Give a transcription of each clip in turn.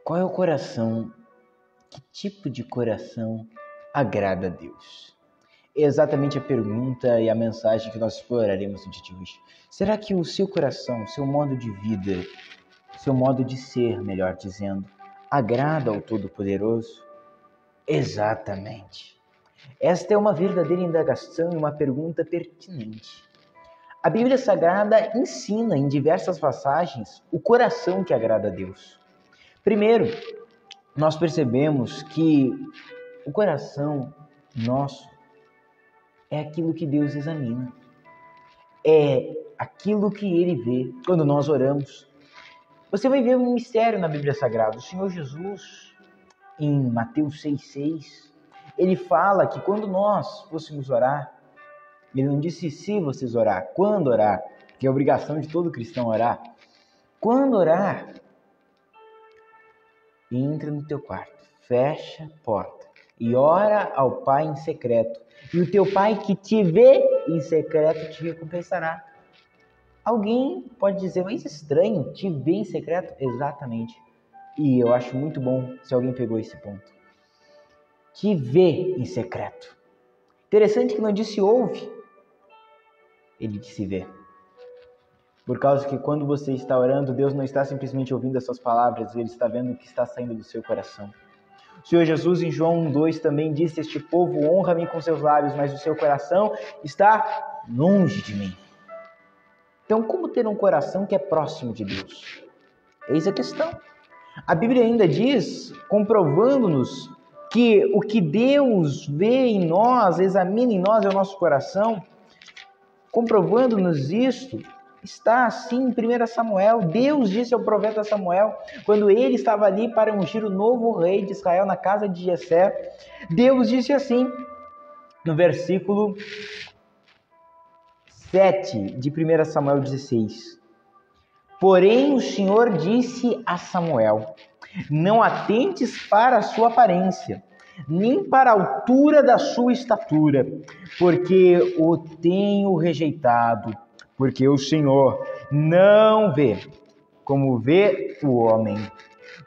Qual é o coração? Que tipo de coração agrada a Deus? É exatamente a pergunta e a mensagem que nós exploraremos no dia de hoje. Será que o seu coração, o seu modo de vida, o seu modo de ser, melhor dizendo, agrada ao Todo-Poderoso? Exatamente. Esta é uma verdadeira indagação e uma pergunta pertinente. A Bíblia Sagrada ensina em diversas passagens o coração que agrada a Deus. Primeiro, nós percebemos que o coração nosso é aquilo que Deus examina. É aquilo que Ele vê quando nós oramos. Você vai ver um mistério na Bíblia Sagrada. O Senhor Jesus, em Mateus 6,6, Ele fala que quando nós fôssemos orar, Ele não disse se vocês orar, quando orar, que é a obrigação de todo cristão orar. Quando orar, entra no teu quarto, fecha a porta e ora ao Pai em secreto. E o teu Pai que te vê em secreto te recompensará. Alguém pode dizer, mas estranho, te vê em secreto? Exatamente. E eu acho muito bom se alguém pegou esse ponto. Te vê em secreto. Interessante que não disse ouve, ele disse vê. Por causa que quando você está orando, Deus não está simplesmente ouvindo as suas palavras, Ele está vendo o que está saindo do seu coração. O Senhor Jesus em João 1,2 também disse, este povo honra-me com seus lábios, mas o seu coração está longe de mim. Então, como ter um coração que é próximo de Deus? Eis a questão. A Bíblia ainda diz, comprovando-nos que o que Deus vê em nós, examina em nós é o nosso coração, comprovando-nos isto, está assim em 1 Samuel. Deus disse ao profeta Samuel, quando ele estava ali para ungir o novo rei de Israel na casa de Jessé, Deus disse assim, no versículo 7 de 1 Samuel 16. Porém o Senhor disse a Samuel, não atentes para a sua aparência, nem para a altura da sua estatura, porque o tenho rejeitado. Porque o Senhor não vê como vê o homem,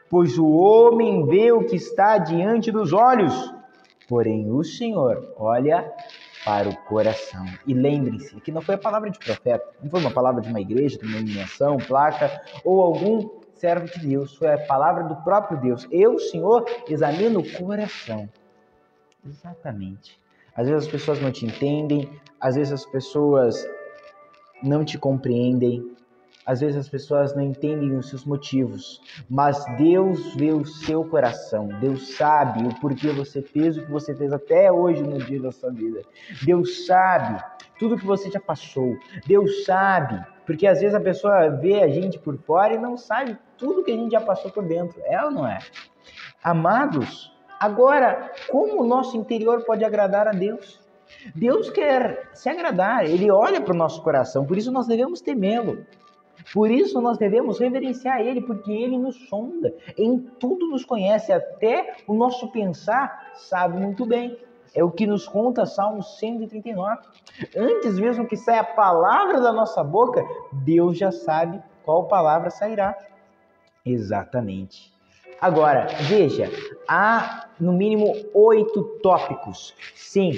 pois o homem vê o que está diante dos olhos, porém o Senhor olha para o coração. E lembrem-se que não foi a palavra de profeta, não foi uma palavra de uma igreja, de uma iluminação, placa, ou algum servo de Deus, foi a palavra do próprio Deus. Eu, Senhor, examino o coração. Exatamente. Às vezes as pessoas não te entendem, às vezes as pessoas não te compreendem, às vezes as pessoas não entendem os seus motivos, mas Deus vê o seu coração, Deus sabe o porquê você fez o que você fez até hoje no dia da sua vida, Deus sabe tudo que você já passou, Deus sabe, porque às vezes a pessoa vê a gente por fora e não sabe tudo que a gente já passou por dentro, é ou não é? Amados, agora, como o nosso interior pode agradar a Deus? Deus quer se agradar, Ele olha para o nosso coração, por isso nós devemos temê-lo. Por isso nós devemos reverenciar Ele, porque Ele nos sonda, em tudo nos conhece, até o nosso pensar sabe muito bem. É o que nos conta Salmo 139. Antes mesmo que saia a palavra da nossa boca, Deus já sabe qual palavra sairá. Exatamente. Agora, veja, há no mínimo 8 tópicos. Sim,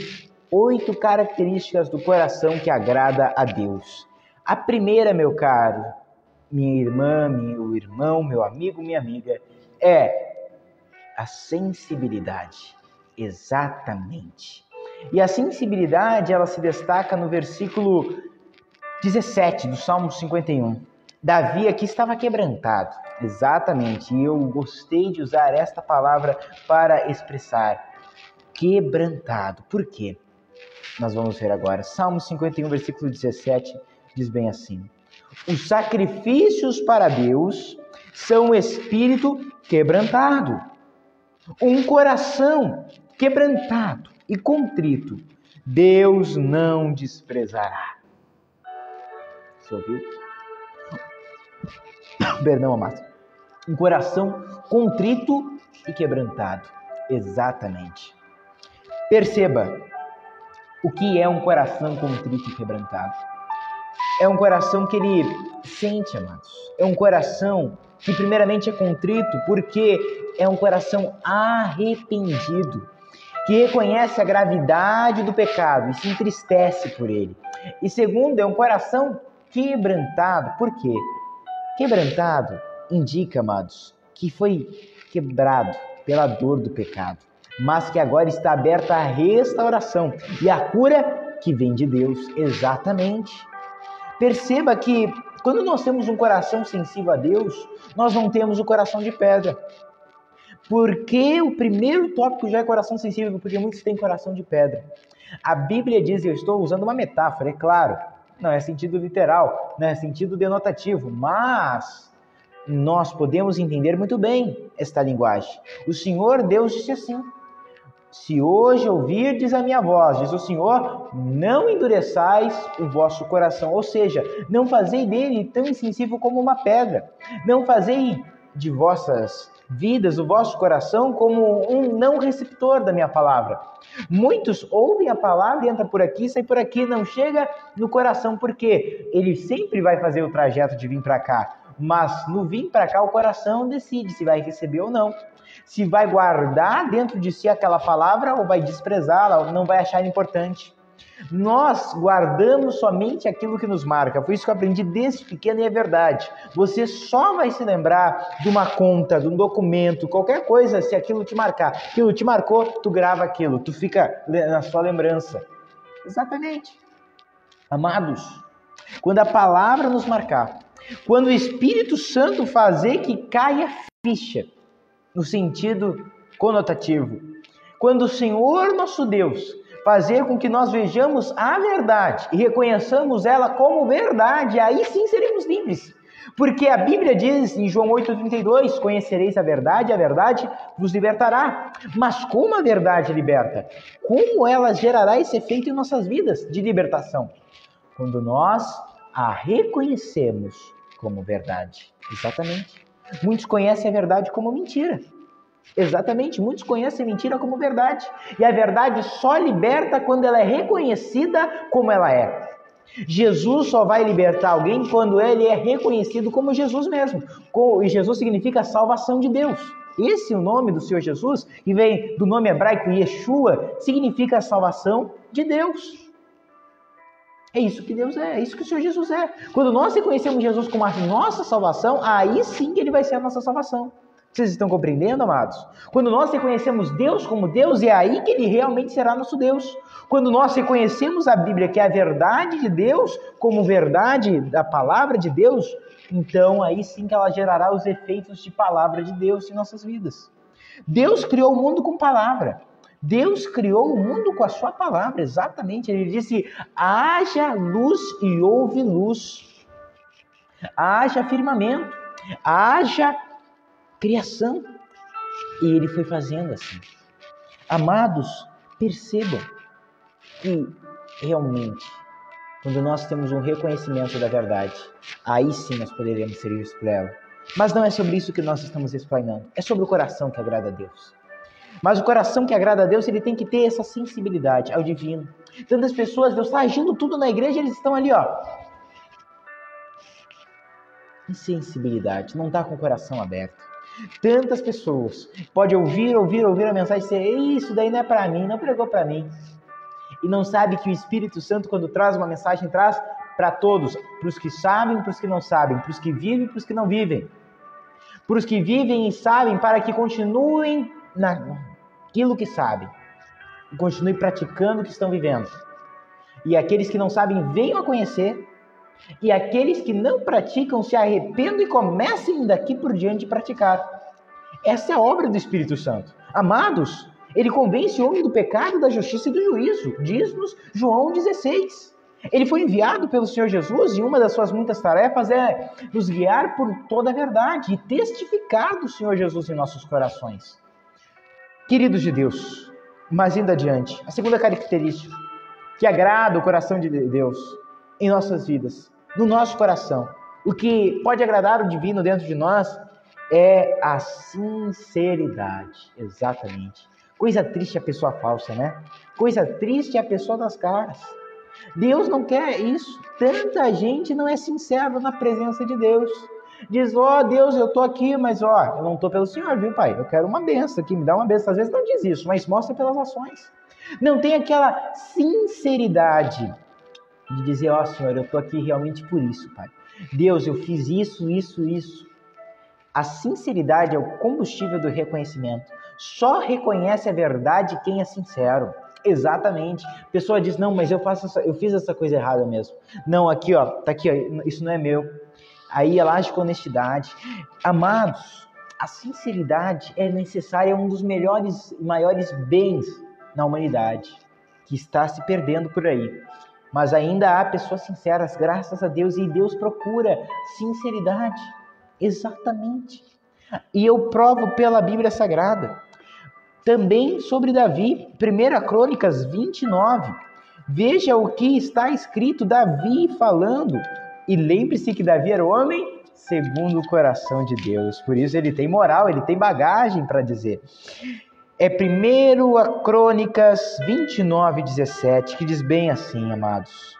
8 características do coração que agrada a Deus. A primeira, meu caro, minha irmã, meu irmão, meu amigo, minha amiga, é a sensibilidade. Exatamente. E a sensibilidade, ela se destaca no versículo 17 do Salmo 51. Davi aqui estava quebrantado. Exatamente. E eu gostei de usar esta palavra para expressar quebrantado. Por quê? Nós vamos ver agora. Salmo 51, versículo 17, diz bem assim. Os sacrifícios para Deus são um espírito quebrantado. Um coração quebrantado e contrito, Deus não desprezará. Você ouviu? Perdão, amados. Um coração contrito e quebrantado. Exatamente. Perceba o que é um coração contrito e quebrantado. É um coração que ele sente, amados. É um coração que primeiramente é contrito, porque é um coração arrependido, que reconhece a gravidade do pecado e se entristece por ele. E segundo, é um coração quebrantado. Por quê? Quebrantado indica, amados, que foi quebrado pela dor do pecado, mas que agora está aberta à restauração e à cura que vem de Deus. Exatamente. Perceba que quando nós temos um coração sensível a Deus, nós não temos o coração de pedra. Porque o primeiro tópico já é coração sensível, porque muitos têm coração de pedra. A Bíblia diz, eu estou usando uma metáfora, é claro, não é sentido literal, não é sentido denotativo, mas nós podemos entender muito bem esta linguagem. O Senhor Deus disse assim: se hoje ouvirdes a minha voz, diz o Senhor, não endureçais o vosso coração. Ou seja, não fazei dele tão insensível como uma pedra. Não fazei de vossas vidas o vosso coração como um não receptor da minha palavra. Muitos ouvem a palavra e entram por aqui, sai por aqui, não chega no coração, porque ele sempre vai fazer o trajeto de vir para cá. Mas no vir para cá, o coração decide se vai receber ou não. Se vai guardar dentro de si aquela palavra ou vai desprezá-la, ou não vai achar importante. Nós guardamos somente aquilo que nos marca. Foi isso que eu aprendi desde pequeno e é verdade. Você só vai se lembrar de uma conta, de um documento, qualquer coisa, se aquilo te marcar. Aquilo te marcou, tu grava aquilo, tu fica na sua lembrança. Exatamente. Amados, quando a palavra nos marcar, quando o Espírito Santo fazer que caia ficha, no sentido conotativo, quando o Senhor nosso Deus fazer com que nós vejamos a verdade e reconheçamos ela como verdade, aí sim seremos livres. Porque a Bíblia diz em João 8,32, conhecereis a verdade vos libertará. Mas como a verdade liberta? Como ela gerará esse efeito em nossas vidas de libertação? Quando nós a reconhecemos como verdade. Exatamente. Muitos conhecem a verdade como mentira. Exatamente, muitos conhecem a mentira como verdade. E a verdade só liberta quando ela é reconhecida como ela é. Jesus só vai libertar alguém quando ele é reconhecido como Jesus mesmo. E Jesus significa salvação de Deus. Esse é o nome do Senhor Jesus, que vem do nome hebraico Yeshua, significa salvação de Deus. É isso que Deus é isso que o Senhor Jesus é. Quando nós reconhecemos Jesus como a nossa salvação, aí sim que ele vai ser a nossa salvação. Vocês estão compreendendo, amados? Quando nós reconhecemos Deus como Deus, é aí que ele realmente será nosso Deus. Quando nós reconhecemos a Bíblia, que é a verdade de Deus, como verdade da palavra de Deus, então aí sim que ela gerará os efeitos de palavra de Deus em nossas vidas. Deus criou o mundo com palavra. Deus criou o mundo com a sua palavra, exatamente. Ele disse, haja luz e houve luz. Haja firmamento, haja criação. E ele foi fazendo assim. Amados, percebam que realmente, quando nós temos um reconhecimento da verdade, aí sim nós poderemos ser livres por ela. Mas não é sobre isso que nós estamos explanando. É sobre o coração que agrada a Deus. Mas o coração que agrada a Deus, ele tem que ter essa sensibilidade ao divino. Tantas pessoas, Deus está agindo tudo na igreja, eles estão ali, insensibilidade, não está com o coração aberto. Tantas pessoas, pode ouvir a mensagem e dizer, isso daí não é para mim, não pregou para mim. E não sabe que o Espírito Santo, quando traz uma mensagem, traz para todos, para os que sabem, para os que não sabem, para os que vivem, para os que não vivem. Para os que vivem e sabem, para que continuem naquilo que sabem e continue praticando o que estão vivendo. E aqueles que não sabem venham a conhecer, e aqueles que não praticam se arrependam e comecem daqui por diante a praticar. Essa é a obra do Espírito Santo. Amados, ele convence o homem do pecado, da justiça e do juízo, diz-nos João 16. Ele foi enviado pelo Senhor Jesus e uma das suas muitas tarefas é nos guiar por toda a verdade e testificar do Senhor Jesus em nossos corações. Queridos de Deus, mas indo adiante, a segunda característica que agrada o coração de Deus em nossas vidas, no nosso coração, o que pode agradar o divino dentro de nós é a sinceridade, exatamente. Coisa triste é a pessoa falsa, né? Coisa triste é a pessoa das caras. Deus não quer isso. Tanta gente não é sincera na presença de Deus. Diz, ó Deus, eu tô aqui, mas ó, eu não tô pelo Senhor, viu, pai? Eu quero uma benção aqui, me dá uma benção. Às vezes não diz isso, mas mostra pelas ações. Não tem aquela sinceridade de dizer, ó Senhor, eu tô aqui realmente por isso, pai. Deus, eu fiz isso, isso, isso. A sinceridade é o combustível do reconhecimento. Só reconhece a verdade quem é sincero. Exatamente. A pessoa diz, não, mas eu fiz essa coisa errada mesmo. Não, aqui ó, tá aqui ó, isso não é meu. Aí ela age com honestidade. Amados, a sinceridade é necessária, é um dos maiores bens na humanidade, que está se perdendo por aí. Mas ainda há pessoas sinceras, graças a Deus, e Deus procura sinceridade. Exatamente. E eu provo pela Bíblia Sagrada. Também sobre Davi, 1 Crônicas 29. Veja o que está escrito, Davi falando. E lembre-se que Davi era o homem segundo o coração de Deus. Por isso ele tem moral, ele tem bagagem para dizer. É 1 Crônicas 29, 17, que diz bem assim, amados.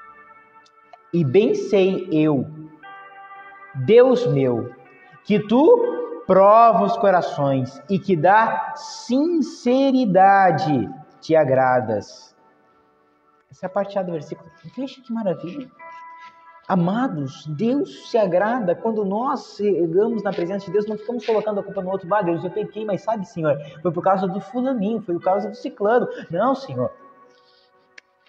E bem sei eu, Deus meu, que tu prova os corações e que da sinceridade te agradas. Essa é a parte A do versículo. Veja que maravilha. Amados, Deus se agrada quando nós chegamos na presença de Deus, não ficamos colocando a culpa no outro. Ah, Deus, eu pequei, mas sabe, Senhor, foi por causa do fulaninho, foi por causa do ciclano. Não, Senhor.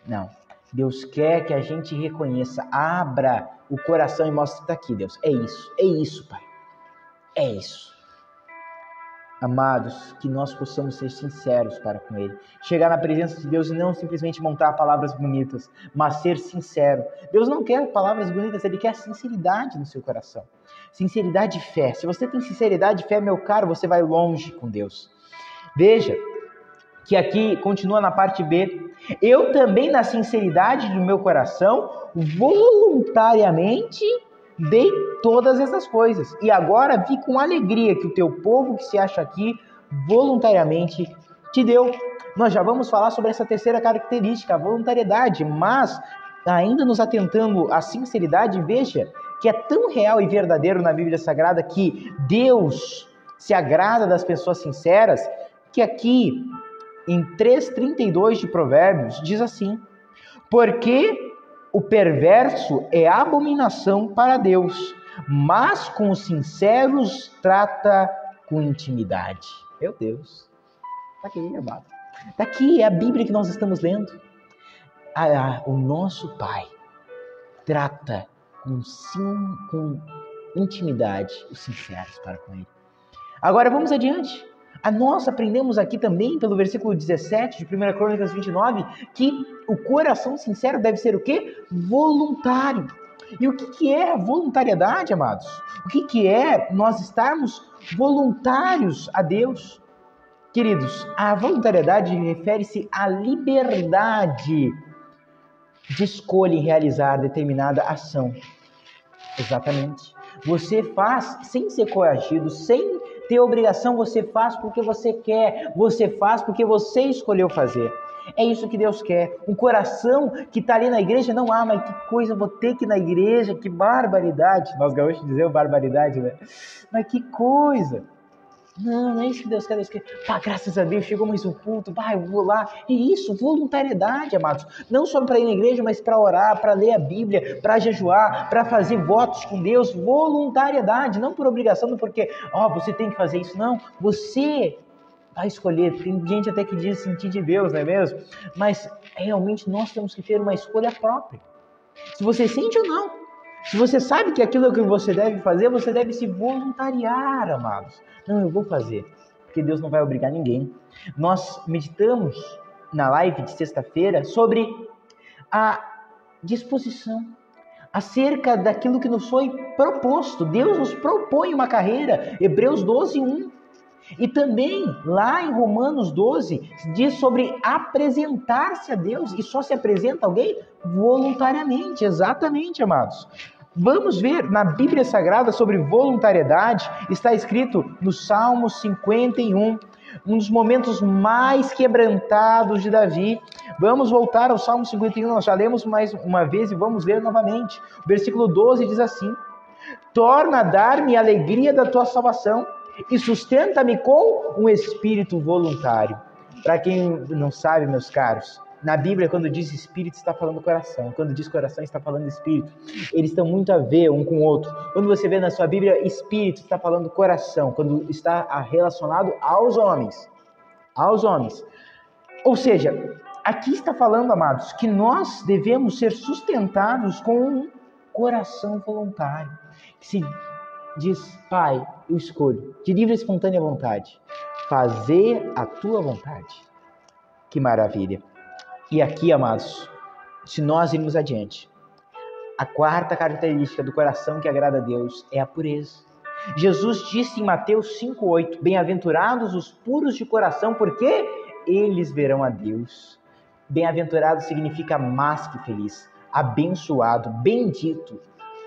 Não. Deus quer que a gente reconheça, abra o coração e mostre, está aqui, Deus. É isso, Pai. É isso. Amados, que nós possamos ser sinceros para com Ele. Chegar na presença de Deus e não simplesmente montar palavras bonitas, mas ser sincero. Deus não quer palavras bonitas, Ele quer sinceridade no seu coração. Sinceridade e fé. Se você tem sinceridade e fé, meu caro, você vai longe com Deus. Veja que aqui continua na parte B. Eu também, na sinceridade do meu coração, voluntariamente dei todas essas coisas. E agora vi com alegria que o teu povo que se acha aqui voluntariamente te deu. Nós já vamos falar sobre essa terceira característica, a voluntariedade, mas ainda nos atentando à sinceridade, veja que é tão real e verdadeiro na Bíblia Sagrada que Deus se agrada das pessoas sinceras, que aqui em 3:32 de Provérbios diz assim: porque o perverso é abominação para Deus, mas com os sinceros trata com intimidade. Meu Deus. Está aqui, amado. Está aqui, é a Bíblia que nós estamos lendo. O nosso Pai trata com intimidade os sinceros para com Ele. Agora vamos adiante. Nós aprendemos aqui também, pelo versículo 17 de 1 Crônicas 29, que o coração sincero deve ser o quê? Voluntário. E o que é voluntariedade, amados? O que é nós estarmos voluntários a Deus? Queridos, a voluntariedade refere-se à liberdade de escolha em realizar determinada ação. Exatamente. Você faz sem ser coagido, sem ter obrigação, você faz porque você quer, você faz porque você escolheu fazer. É isso que Deus quer. Um coração que está ali na igreja, não, mas que coisa, vou ter que ir na igreja, que barbaridade. Nós gaúchos dizemos barbaridade, né? Mas que coisa. Não é isso que Deus quer. Deus quer. Graças a Deus, chegou mais um culto, eu vou lá. É isso, voluntariedade, amados. Não só para ir na igreja, mas para orar, para ler a Bíblia, para jejuar, para fazer votos com Deus. Voluntariedade, não por obrigação, não porque, você tem que fazer isso. Não, você vai escolher. Tem gente até que diz sentir de Deus, não é mesmo? Mas realmente nós temos que ter uma escolha própria. Se você sente ou não. Se você sabe que aquilo que você deve fazer, você deve se voluntariar, amados. Não, eu vou fazer, porque Deus não vai obrigar ninguém. Nós meditamos na live de sexta-feira sobre a disposição, acerca daquilo que nos foi proposto. Deus nos propõe uma carreira, Hebreus 12:1. E também, lá em Romanos 12, diz sobre apresentar-se a Deus. E só se apresenta alguém voluntariamente. Exatamente, amados. Vamos ver na Bíblia Sagrada sobre voluntariedade. Está escrito no Salmo 51, um dos momentos mais quebrantados de Davi. Vamos voltar ao Salmo 51, nós já lemos mais uma vez e vamos ler novamente. O versículo 12 diz assim: torna a dar-me a alegria da tua salvação e sustenta-me com um espírito voluntário. Para quem não sabe, meus caros, na Bíblia, quando diz espírito, está falando coração. Quando diz coração, está falando espírito. Eles estão muito a ver um com o outro. Quando você vê na sua Bíblia, espírito, está falando coração. Quando está relacionado aos homens. Aos homens. Ou seja, aqui está falando, amados, que nós devemos ser sustentados com um coração voluntário. Que se diz, Pai, eu escolho, de livre e espontânea vontade, fazer a tua vontade. Que maravilha! E aqui, amados, se nós irmos adiante, a quarta característica do coração que agrada a Deus é a pureza. Jesus disse em Mateus 5,8, bem-aventurados os puros de coração, porque eles verão a Deus. Bem-aventurado significa mais que feliz, abençoado, bendito,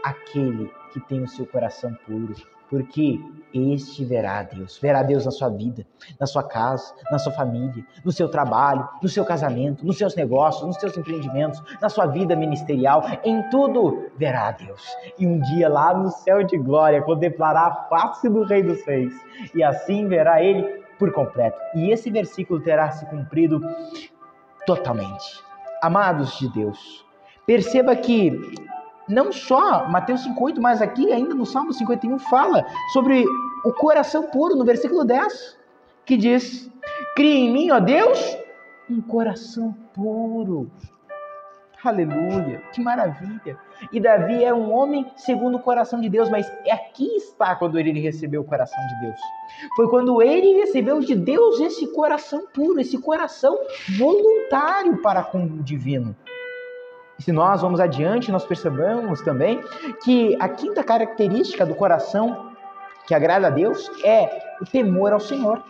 aquele que tem o seu coração puro, porque este verá a Deus na sua vida, na sua casa, na sua família, no seu trabalho, no seu casamento, nos seus negócios, nos seus empreendimentos, na sua vida ministerial, em tudo verá a Deus. E um dia lá no céu de glória contemplará a face do Rei dos Reis, e assim verá ele por completo. E esse versículo terá se cumprido totalmente. Amados de Deus, perceba que não só Mateus 5,8, mas aqui ainda no Salmo 51 fala sobre o coração puro, no versículo 10, que diz, cria em mim, ó Deus, um coração puro. Aleluia, que maravilha. E Davi é um homem segundo o coração de Deus, mas aqui está quando ele recebeu o coração de Deus. Foi quando ele recebeu de Deus esse coração puro, esse coração voluntário para com o divino. E se nós vamos adiante, nós percebemos também que a quinta característica do coração que agrada a Deus é o temor ao Senhor.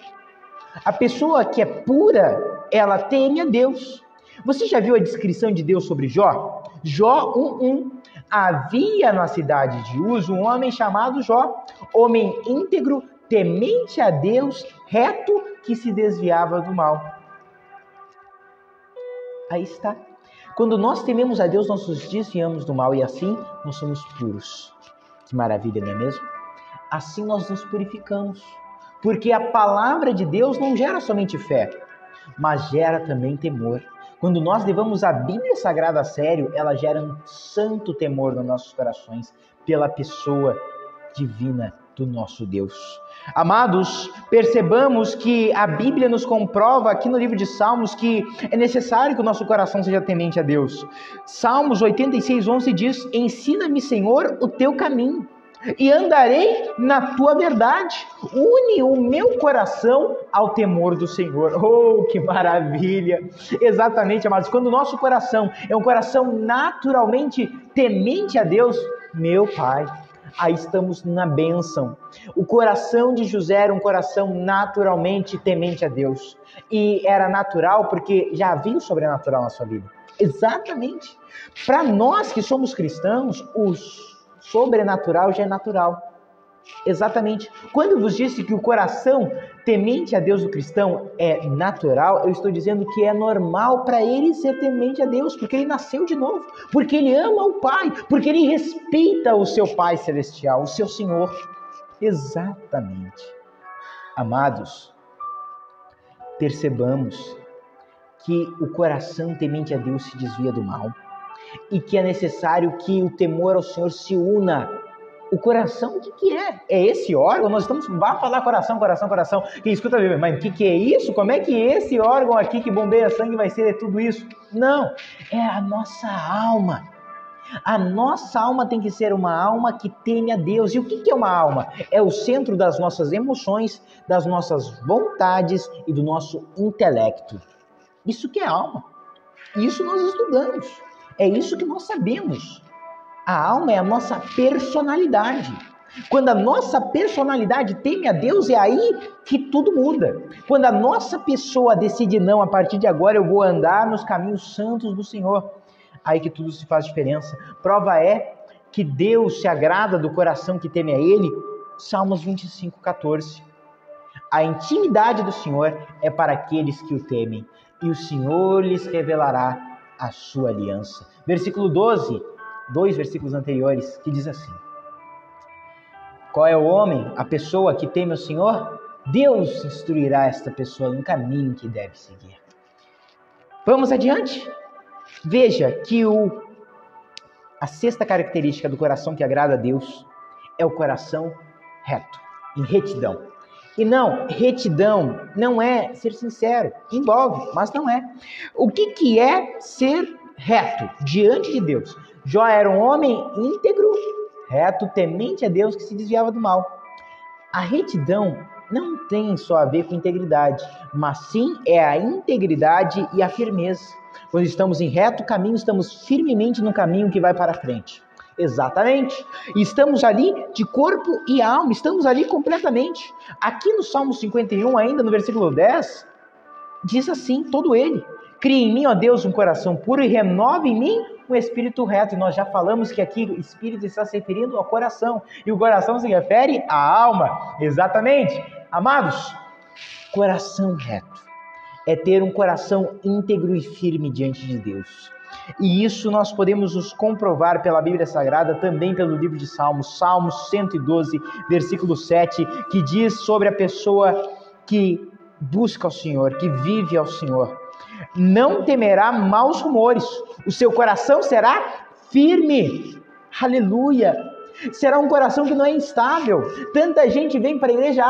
A pessoa que é pura, ela teme a Deus. Você já viu a descrição de Deus sobre Jó? Jó 1:1. Havia na cidade de Uz um homem chamado Jó, homem íntegro, temente a Deus, reto, que se desviava do mal. Aí está. Quando nós tememos a Deus, nós nos desviamos do mal e assim nós somos puros. Que maravilha, não é mesmo? Assim nós nos purificamos. Porque a palavra de Deus não gera somente fé, mas gera também temor. Quando nós levamos a Bíblia Sagrada a sério, ela gera um santo temor nos nossos corações pela pessoa divina do nosso Deus. Amados, percebamos que a Bíblia nos comprova aqui no livro de Salmos que é necessário que o nosso coração seja temente a Deus. Salmos 86:11 diz, ensina-me, Senhor, o teu caminho e andarei na tua verdade. Une o meu coração ao temor do Senhor. Oh, que maravilha! Exatamente, amados, quando o nosso coração é um coração naturalmente temente a Deus, meu Pai, aí estamos na bênção. O coração de José era um coração naturalmente temente a Deus. E era natural porque já havia o sobrenatural na sua vida. Exatamente. Para nós que somos cristãos, o sobrenatural já é natural. Exatamente. Quando eu vos disse que o coração temente a Deus do cristão é natural, eu estou dizendo que é normal para ele ser temente a Deus, porque ele nasceu de novo, porque ele ama o Pai, porque ele respeita o seu Pai celestial, o seu Senhor. Exatamente. Amados, percebamos que o coração temente a Deus se desvia do mal e que é necessário que o temor ao Senhor se una. O coração, o que é? É esse órgão? Nós estamos, vai falar coração. Quem escuta, mas o que é isso? Como é que esse órgão aqui que bombeia sangue vai ser tudo isso? Não, é a nossa alma. A nossa alma tem que ser uma alma que teme a Deus. E o que é uma alma? É o centro das nossas emoções, das nossas vontades e do nosso intelecto. Isso que é alma. Isso nós estudamos. É isso que nós sabemos. A alma é a nossa personalidade. Quando a nossa personalidade teme a Deus, é aí que tudo muda. Quando a nossa pessoa decide, não, a partir de agora eu vou andar nos caminhos santos do Senhor, aí que tudo se faz diferença. Prova é que Deus se agrada do coração que teme a Ele. Salmos 25:14. A intimidade do Senhor é para aqueles que o temem, e o Senhor lhes revelará a sua aliança. Versículo 12. 2 versículos anteriores, que diz assim: Qual é o homem, a pessoa que teme o Senhor? Deus instruirá esta pessoa no caminho que deve seguir. Vamos adiante? Veja que a sexta característica do coração que agrada a Deus é o coração reto, em retidão. E não, retidão não é ser sincero, envolve, mas não é. O que é ser reto diante de Deus? Jó era um homem íntegro, reto, temente a Deus, que se desviava do mal. A retidão não tem só a ver com integridade, mas sim é a integridade e a firmeza. Quando estamos em reto caminho, estamos firmemente no caminho que vai para frente. Exatamente. E estamos ali de corpo e alma, estamos ali completamente. Aqui no Salmo 51, ainda no versículo 10, diz assim, todo ele: cria em mim, ó Deus, um coração puro e renova em mim um espírito reto. E nós já falamos que aqui o espírito está se referindo ao coração, e o coração se refere à alma. Exatamente. Amados, coração reto é ter um coração íntegro e firme diante de Deus. E isso nós podemos nos comprovar pela Bíblia Sagrada, também pelo livro de Salmos, Salmo 112, versículo 7, que diz sobre a pessoa que busca ao Senhor, que vive ao Senhor. Não temerá maus rumores, o seu coração será firme. Aleluia! Será um coração que não é instável. Tanta gente vem para a igreja,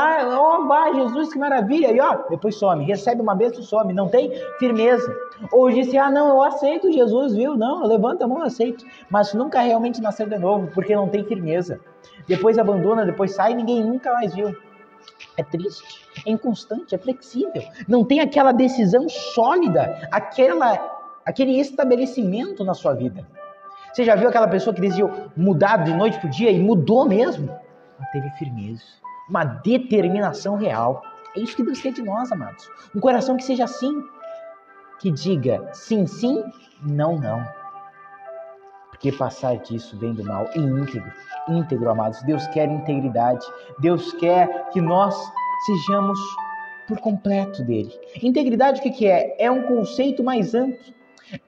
Jesus, que maravilha, e depois some, recebe uma bênção, some, não tem firmeza. Ou disse, não, eu aceito Jesus, viu? Não, levanta a mão, eu aceito. Mas nunca realmente nasceu de novo, porque não tem firmeza. Depois abandona, depois sai, ninguém nunca mais viu. É triste, é inconstante, é flexível. Não tem aquela decisão sólida, aquele estabelecimento na sua vida. Você já viu aquela pessoa que decidiu mudar de noite para o dia e mudou mesmo? Ela teve firmeza, uma determinação real. É isso que Deus quer de nós, amados. Um coração que seja assim, que diga sim, sim, não, não. Porque passar disso vem do mal. E íntegro, amados. Deus quer integridade. Deus quer que nós sejamos por completo dele. Integridade, o que é? É um conceito mais amplo.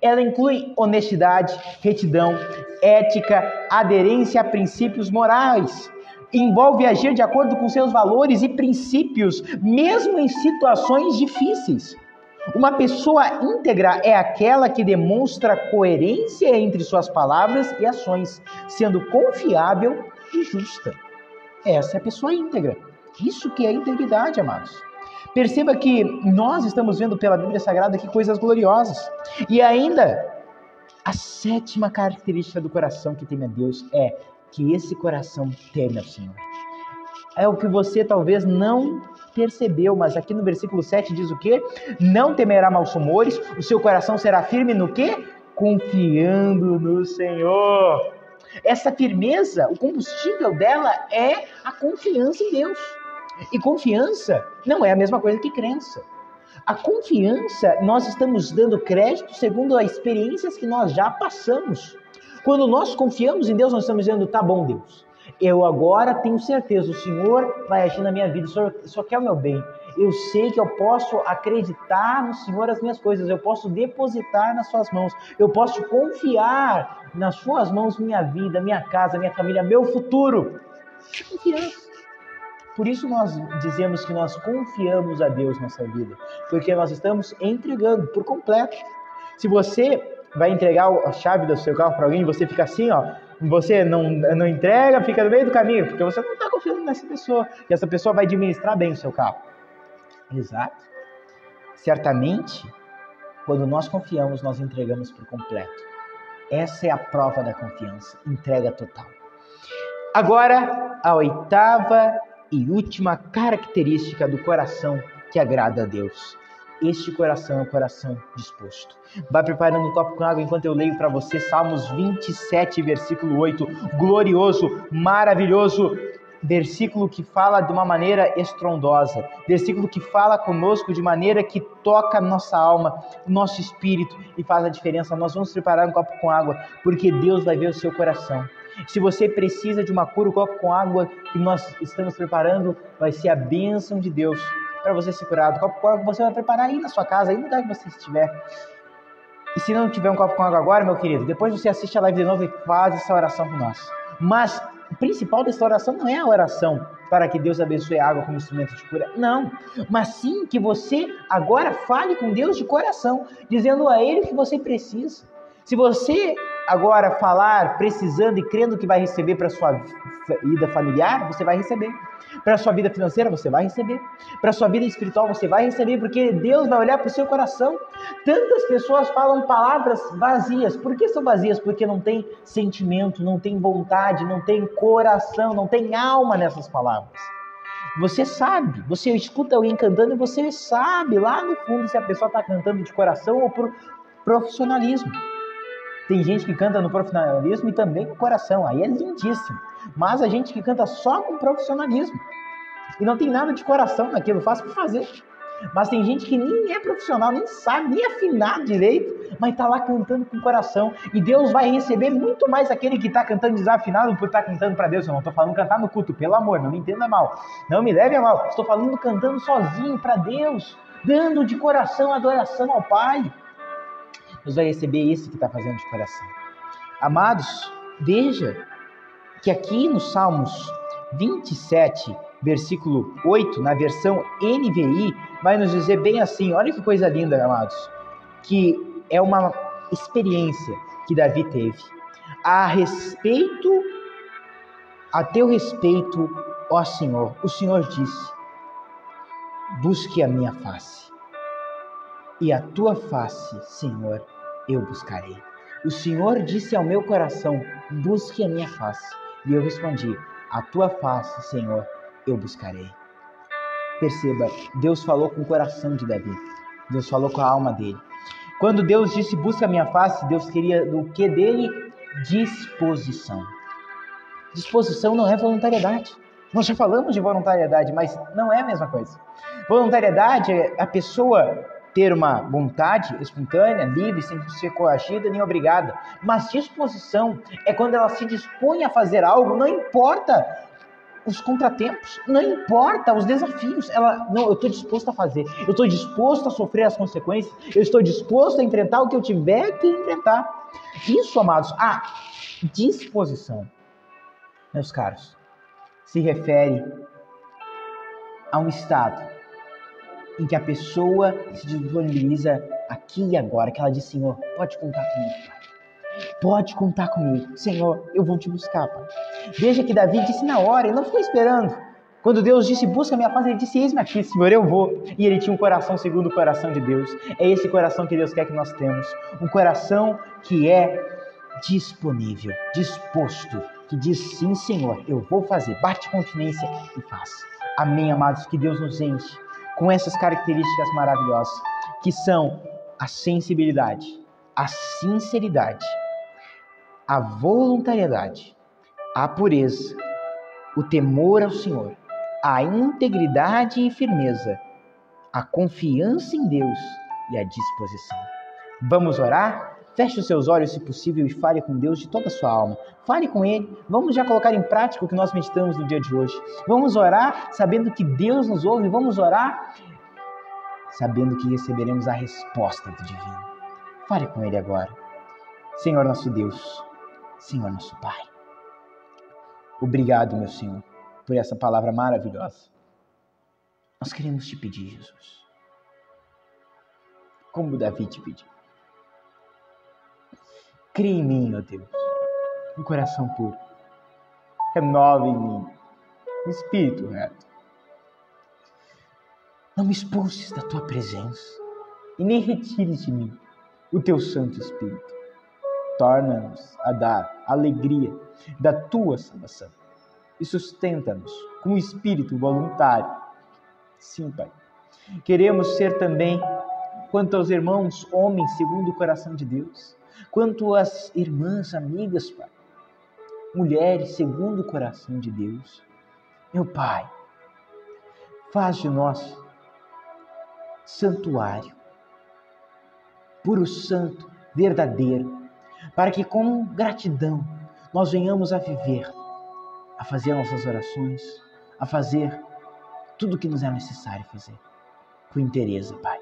Ela inclui honestidade, retidão, ética, aderência a princípios morais. Envolve agir de acordo com seus valores e princípios, mesmo em situações difíceis. Uma pessoa íntegra é aquela que demonstra coerência entre suas palavras e ações, sendo confiável e justa. Essa é a pessoa íntegra. Isso que é integridade, amados. Perceba que nós estamos vendo pela Bíblia Sagrada aqui coisas gloriosas. E ainda, a sétima característica do coração que teme a Deus é que esse coração teme ao Senhor. É o que você talvez não percebeu, mas aqui no versículo 7 diz o quê? Não temerá maus rumores, o seu coração será firme no quê? Confiando no Senhor. Essa firmeza, o combustível dela é a confiança em Deus. E confiança não é a mesma coisa que crença. A confiança, nós estamos dando crédito segundo as experiências que nós já passamos. Quando nós confiamos em Deus, nós estamos dizendo, tá bom, Deus, eu agora tenho certeza, o Senhor vai agir na minha vida, o Senhor quer o meu bem. Eu sei que eu posso acreditar no Senhor as minhas coisas, eu posso depositar nas suas mãos, eu posso confiar nas suas mãos minha vida, minha casa, minha família, meu futuro. Confiança. Por isso nós dizemos que nós confiamos a Deus nessa vida, porque nós estamos entregando por completo. Se você vai entregar a chave do seu carro para alguém, você fica assim, você não entrega, fica no meio do caminho, porque você não está confiando nessa pessoa, e essa pessoa vai administrar bem o seu carro. Exato. Certamente, quando nós confiamos, nós entregamos por completo. Essa é a prova da confiança, entrega total. Agora, a oitava e última característica do coração que agrada a Deus. Este coração é um coração disposto. Vai preparando um copo com água enquanto eu leio para você Salmos 27, versículo 8. Glorioso, maravilhoso, versículo que fala de uma maneira estrondosa. Versículo que fala conosco de maneira que toca nossa alma, nosso espírito e faz a diferença. Nós vamos preparar um copo com água, porque Deus vai ver o seu coração. Se você precisa de uma cura, o copo com água que nós estamos preparando vai ser a bênção de Deus para você ser curado. O copo com água você vai preparar aí na sua casa, aí no lugar que você estiver. E se não tiver um copo com água agora, meu querido, depois você assiste a live de novo e faz essa oração com nós. Mas o principal dessa oração não é a oração para que Deus abençoe a água como instrumento de cura, não, mas sim que você agora fale com Deus de coração, dizendo a Ele o que você precisa. Se você agora falar precisando e crendo que vai receber para a sua vida familiar, você vai receber. Para a sua vida financeira, você vai receber. Para a sua vida espiritual, você vai receber, porque Deus vai olhar para o seu coração. Tantas pessoas falam palavras vazias. Por que são vazias? Porque não tem sentimento, não tem vontade, não tem coração, não tem alma nessas palavras. Você sabe, você escuta alguém cantando e você sabe lá no fundo se a pessoa está cantando de coração ou por profissionalismo. Tem gente que canta no profissionalismo e também no coração, aí é lindíssimo. Mas a gente que canta só com profissionalismo e não tem nada de coração naquilo, faz por fazer. Mas tem gente que nem é profissional, nem sabe, nem afinar direito, mas está lá cantando com o coração. E Deus vai receber muito mais aquele que está cantando desafinado por estar cantando para Deus. Eu não estou falando cantar no culto, pelo amor, não me entenda mal. Não me leve a mal. Estou falando cantando sozinho para Deus, dando de coração adoração ao Pai. Deus vai receber esse que está fazendo de coração. Amados, veja que aqui no Salmos 27, versículo 8, na versão NVI, vai nos dizer bem assim, olha que coisa linda, amados, que é uma experiência que Davi teve. A teu respeito, ó Senhor, o Senhor disse, busque a minha face, e a tua face, Senhor, eu buscarei. O Senhor disse ao meu coração, busque a minha face. E eu respondi, a tua face, Senhor, eu buscarei. Perceba, Deus falou com o coração de Davi. Deus falou com a alma dele. Quando Deus disse, busca a minha face, Deus queria do que dele? Disposição. Disposição não é voluntariedade. Nós já falamos de voluntariedade, mas não é a mesma coisa. Voluntariedade é a pessoa ter uma vontade espontânea, livre, sem ser coagida nem obrigada. Mas disposição é quando ela se dispõe a fazer algo, não importa os contratempos, não importa os desafios. Eu estou disposto a fazer, eu estou disposto a sofrer as consequências, eu estou disposto a enfrentar o que eu tiver que enfrentar. Isso, amados, a disposição, meus caros, se refere a um estado em que a pessoa se disponibiliza aqui e agora, que ela diz, Senhor, pode contar comigo, Pai. Pode contar comigo. Senhor, eu vou te buscar, Pai. Veja que Davi disse na hora, ele não ficou esperando. Quando Deus disse, busca a minha face, ele disse, eis-me aqui, Senhor, eu vou. E ele tinha um coração segundo o coração de Deus. É esse coração que Deus quer que nós temos. Um coração que é disponível, disposto, que diz, sim, Senhor, eu vou fazer. Bate continência e faça. Amém, amados, que Deus nos enche com essas características maravilhosas, que são a sensibilidade, a sinceridade, a voluntariedade, a pureza, o temor ao Senhor, a integridade e firmeza, a confiança em Deus e a disposição. Vamos orar? Feche os seus olhos, se possível, e fale com Deus de toda a sua alma. Fale com Ele. Vamos já colocar em prática o que nós meditamos no dia de hoje. Vamos orar sabendo que Deus nos ouve. Vamos orar sabendo que receberemos a resposta do divino. Fale com Ele agora. Senhor nosso Deus, Senhor nosso Pai. Obrigado, meu Senhor, por essa palavra maravilhosa. Nós queremos te pedir, Jesus, como Davi te pediu. Cria em mim, ó Deus, um coração puro. Renova em mim um espírito reto. Não me expulses da tua presença e nem retires de mim o teu Santo Espírito. Torna-nos a dar alegria da tua salvação e sustenta-nos com um espírito voluntário. Sim, Pai. Queremos ser também, quanto aos irmãos, homens segundo o coração de Deus. Quanto às irmãs, amigas, Pai, mulheres segundo o coração de Deus. Meu Pai, faz de nós santuário, puro santo, verdadeiro, para que com gratidão nós venhamos a viver, a fazer nossas orações, a fazer tudo o que nos é necessário fazer, com interesse, Pai.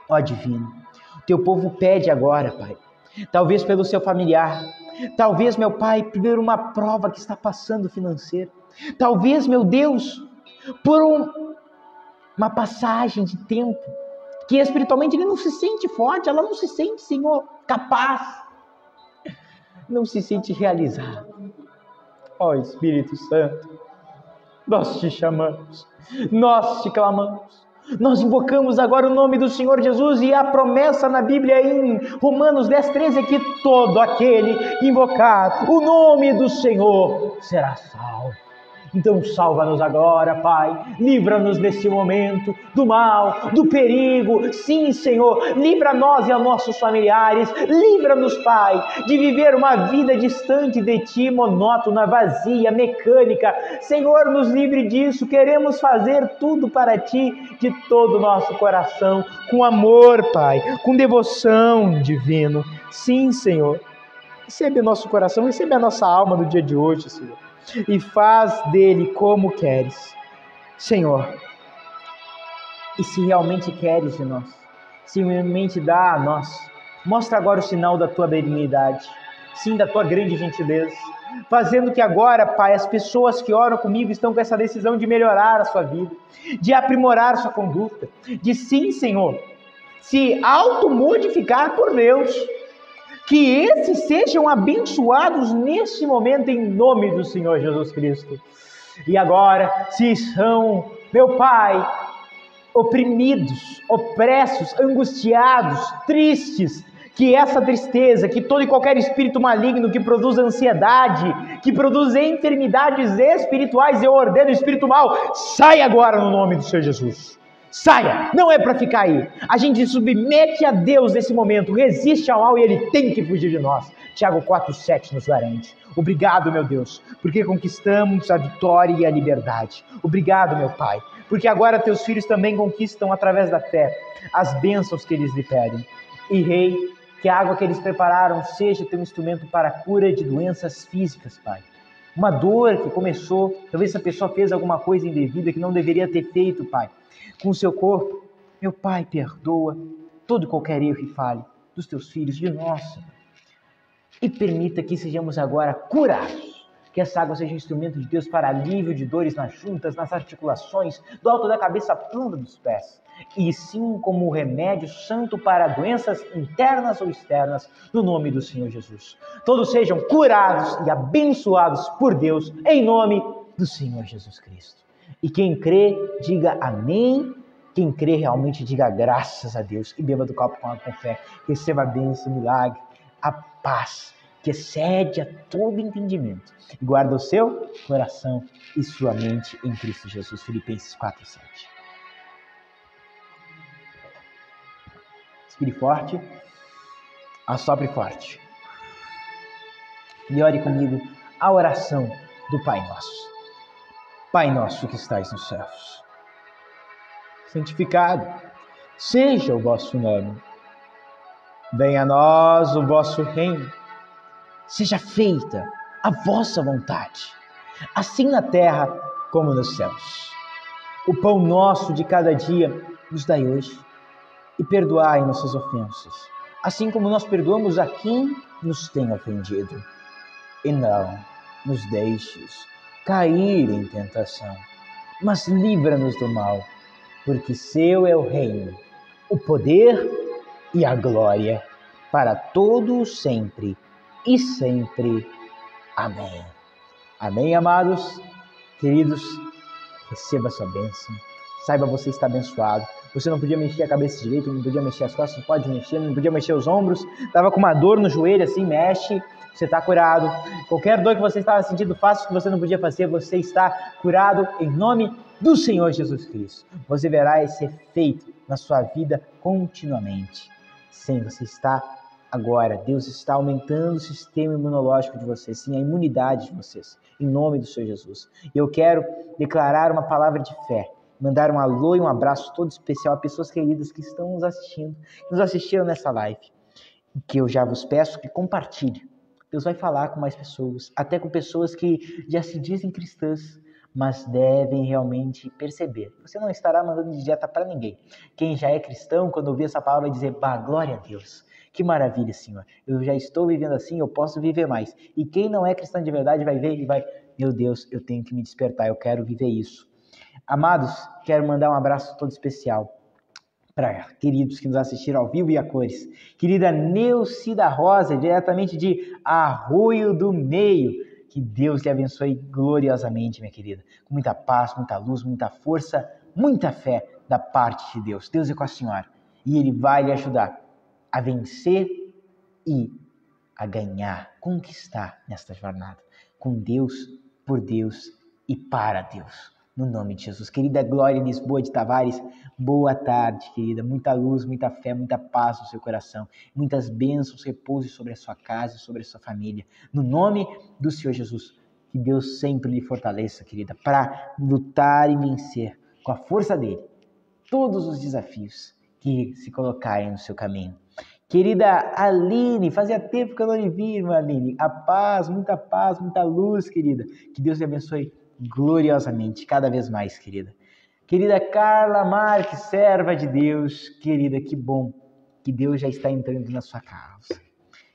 Ó Divino, teu povo pede agora, Pai, talvez pelo seu familiar, Talvez, meu Pai, por uma prova que está passando financeira. Talvez, meu Deus, por uma passagem de tempo que espiritualmente ele não se sente forte, ela não se sente, Senhor, capaz, não se sente realizado. Ó Espírito Santo, nós te chamamos, nós te clamamos, nós invocamos agora o nome do Senhor Jesus e a promessa na Bíblia em Romanos 10:13 é que todo aquele que invocar o nome do Senhor será salvo. Então salva-nos agora, Pai, livra-nos nesse momento do mal, do perigo, sim, Senhor, livra nós e a nossos familiares, livra-nos, Pai, de viver uma vida distante de Ti, monótona, vazia, mecânica. Senhor, nos livre disso, queremos fazer tudo para Ti, de todo o nosso coração, com amor, Pai, com devoção divino. Sim, Senhor, recebe o nosso coração, recebe a nossa alma no dia de hoje, Senhor, e faz dele como queres, Senhor. E se realmente queres de nós, se realmente dá a nós, mostra agora o sinal da tua benignidade, sim, da tua grande gentileza, fazendo que agora, Pai, as pessoas que oram comigo estão com essa decisão de melhorar a sua vida, de aprimorar a sua conduta, de sim, Senhor, se automodificar por Deus. Que esses sejam abençoados neste momento em nome do Senhor Jesus Cristo. E agora, se são, meu Pai, oprimidos, opressos, angustiados, tristes, que essa tristeza, que todo e qualquer espírito maligno que produz ansiedade, que produz enfermidades espirituais, eu ordeno o espírito mal, sai agora no nome do Senhor Jesus. Saia, não é para ficar aí. A gente submete a Deus nesse momento, resiste ao mal e Ele tem que fugir de nós. Tiago 4,7 nos garante. Obrigado, meu Deus, porque conquistamos a vitória e a liberdade. Obrigado, meu Pai, porque agora teus filhos também conquistam através da fé as bênçãos que eles lhe pedem. E Rei, que a água que eles prepararam seja teu instrumento para a cura de doenças físicas, Pai. Uma dor que começou, talvez essa pessoa fez alguma coisa indevida que não deveria ter feito, Pai, com o seu corpo. Meu Pai, perdoa todo e qualquer erro e falha dos teus filhos, de nós, e permita que sejamos agora curados, que essa água seja um instrumento de Deus para alívio de dores nas juntas, nas articulações, do alto da cabeça à planta dos pés, e sim como remédio santo para doenças internas ou externas, no nome do Senhor Jesus. Todos sejam curados e abençoados por Deus, em nome do Senhor Jesus Cristo. E quem crê, diga amém. Quem crê realmente, diga graças a Deus. E beba do copo com água com fé. Receba a bênção, o milagre, a paz, que excede a todo entendimento. E guarda o seu coração e sua mente em Cristo Jesus. Filipenses 4:7. Respire forte. Assopre forte. E ore comigo a oração do Pai Nosso. Pai nosso que estais nos céus, santificado seja o vosso nome. Venha a nós o vosso reino. Seja feita a vossa vontade, assim na terra como nos céus. O pão nosso de cada dia nos dai hoje, e perdoai nossas ofensas, assim como nós perdoamos a quem nos tem ofendido. E não nos deixes cair em tentação, mas livra-nos do mal, porque seu é o reino, o poder e a glória, para todos sempre e sempre. Amém. Amém, amados, queridos, receba a sua bênção. Saiba, você está abençoado. Você não podia mexer a cabeça direito, não podia mexer as costas, não pode mexer, não podia mexer os ombros. Estava com uma dor no joelho, assim, mexe. Você está curado. Qualquer dor que você estava sentindo, faça o que você não podia fazer, você está curado em nome do Senhor Jesus Cristo. Você verá esse efeito na sua vida continuamente. Sim, você está agora, Deus está aumentando o sistema imunológico de vocês, sim, a imunidade de vocês, em nome do Senhor Jesus. E eu quero declarar uma palavra de fé, mandar um alô e um abraço todo especial a pessoas queridas que estão nos assistindo, que nos assistiram nessa live, e que eu já vos peço que compartilhem. Deus vai falar com mais pessoas, até com pessoas que já se dizem cristãs, mas devem realmente perceber. Você não estará mandando dieta para ninguém. Quem já é cristão, quando ouvir essa palavra, vai dizer, bah, glória a Deus. Que maravilha, Senhor. Eu já estou vivendo assim, eu posso viver mais. E quem não é cristão de verdade vai ver e vai, meu Deus, eu tenho que me despertar, eu quero viver isso. Amados, quero mandar um abraço todo especial para queridos que nos assistiram ao vivo e a cores. Querida Neucida Rosa, diretamente de Arroio do Meio. Que Deus lhe abençoe gloriosamente, minha querida. Com muita paz, muita luz, muita força, muita fé da parte de Deus. Deus é com a senhora e Ele vai lhe ajudar a vencer e a ganhar, conquistar nesta jornada. Com Deus, por Deus e para Deus. No nome de Jesus. Querida Glória Lisboa de Tavares, boa tarde, querida. Muita luz, muita fé, muita paz no seu coração. Muitas bênçãos repousem sobre a sua casa e sobre a sua família. No nome do Senhor Jesus. Que Deus sempre lhe fortaleça, querida, para lutar e vencer com a força dele todos os desafios que se colocarem no seu caminho. Querida Aline, fazia tempo que eu não lhe vi, irmã Aline. A paz, muita luz, querida. Que Deus lhe abençoe gloriosamente, cada vez mais, querida. Querida Carla Marques, serva de Deus, querida, que bom que Deus já está entrando na sua causa.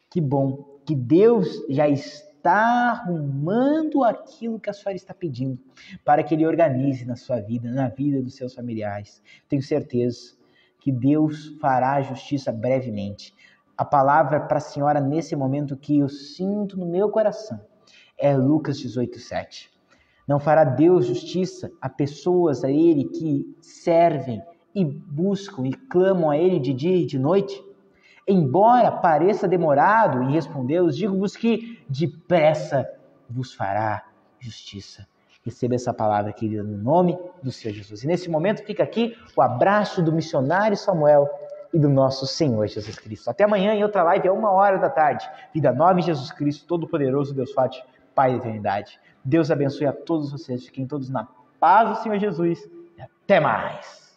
Que bom que Deus já está arrumando aquilo que a senhora está pedindo para que Ele organize na sua vida, na vida dos seus familiares. Tenho certeza que Deus fará justiça brevemente. A palavra para a senhora nesse momento que eu sinto no meu coração é Lucas 18:7. Não fará Deus justiça a pessoas a Ele que servem e buscam e clamam a Ele de dia e de noite? Embora pareça demorado em respondê-los, digo-vos que depressa vos fará justiça. Receba essa palavra, querida, no nome do Senhor Jesus. E nesse momento fica aqui o abraço do missionário Samuel e do nosso Senhor Jesus Cristo. Até amanhã em outra live, 13h. Vida nova em Jesus Cristo, Todo-Poderoso, Deus Forte, Pai da Eternidade. Deus abençoe a todos vocês. Fiquem todos na paz do Senhor Jesus. E até mais.